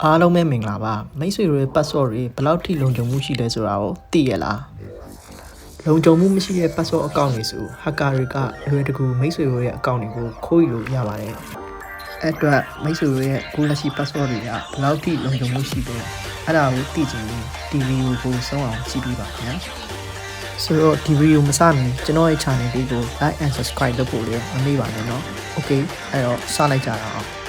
အားလုံးပဲမင်္ဂလာပါမိတ်ဆွေတို့ရဲ့ password တွေဘယ်လောက်ထိလုံခြုံမှုရှိလဲဆိုတာကိုသိရလားလုံခြုံမှုမရှိတဲ့ password account တွေဆို hacker တွေကအလွယ်တကူမိတ်ဆွေတို့ရဲ့ account တွေကိုခိုးယူလို့ရပါတယ်အဲ့အတွက်မိတ်ဆွေတို့ရဲ့ကိုလက်ရှိ password တွေကဘယ်လောက်ထိလုံခြုံမှုရှိလဲအဲ့ဒါကိုသိချင်ရင် ဒီဗီဒီယိုကိုဆုံးအောင်ကြည့်ပြီးပါခင်ဗျာဆိုတော့ဒီဗီဒီယိုမစမီကျွန်တော်ရဲ့ channel လေးကို like and subscribe လုပ်ဖို့လည်းမမေ့ပါနဲ့နော် okay အဲ့တော့စလိုက်ကြတာအောင်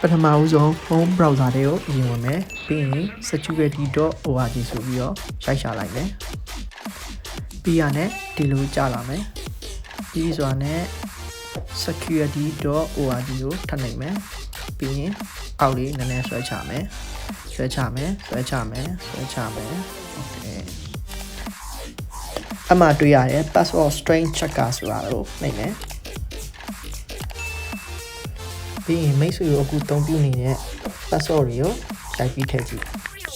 ပထမဦးဆုံး home browser တွေကိုပြင်ဝင်မယ်ပြီးရင် security.org ဆိုပြီးတော့ရိုက်ရှာလိုက်မယ်ပြီးရနဲ့ဒီလိုကြာလာမယ်ပြီးဆိုတာနဲ့ security.org ကိုထပ်နိုင်မယ်ပြီးရင်အောက်လေးနည်းနည်းဆွဲချမယ်โอเคအမှတွေ့ရတဲ့ password string checker ဆိုတာကိုနှိပ်မယ်ပြီးရင်မိတ်ဆွေတို့အခုသုံးပြနေတဲ့ password တွေကိုရိုက်ပြီးထည့်ကြည့်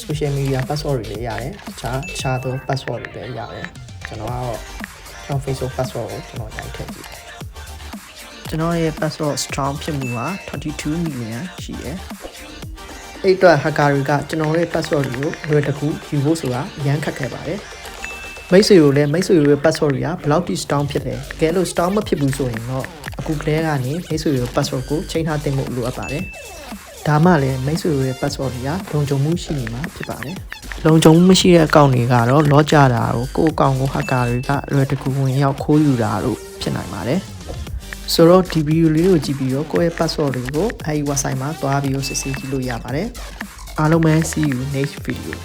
social media password တွေလည်းရတယ်တခြားသော password တွေလည်းရတယ်ကျွန်တော် Facebook password ကိုကျွန်တော်ရိုက်ထည့်ကြည့်ကျွန်တော်ရဲ့ password strong ဖြစ်မှုဟာ22 million ရှိတယ်အဲ့အတွက် hacker တွေကကျွန်တော်ရဲ့ password တွေကိုလွယ်တကူယူဖို့ဆိုတာရမ်းခက်ခဲပါတယ်မိတ်ဆွေတို့လည်းမိတ်ဆွေတို့ရဲ့ password တွေကဘယ်လောက်ထိ strong ဖြစ်တယ်တကယ်လို့ strong မဖြစ်ဘူးဆိုရင်တော့အခုကလေးကနေမိတ်ဆွေတို့ password ကိုချိန်ထားတင်ဖို့လိုအပ်ပါတယ်ဒါမှလည်းမိတ်ဆွေတို့ရဲ့ password တွေကလုံခြုံမှုရှိနေမှာဖြစ်ပါတယ်လုံခြုံမှုမရှိတဲ့ account တွေကတော့လော့ကြတာကိုယ့် account ကို hacker တွေကလွယ်တကူဝင်ရောက်ခိုးယူတာတို့ဖြစ်နိုင်ပါတယ်ဆိုတော့ဒီဗီဒီယိုလေးကိုကြည့်ပြီးတော့ကိုယ့်ရဲ့ password တွေကိုအဲဒီ website မှာသွားပြီးစစ်ဆေးကြည့်လို့ရပါတယ်အားလုံးပဲ see you next video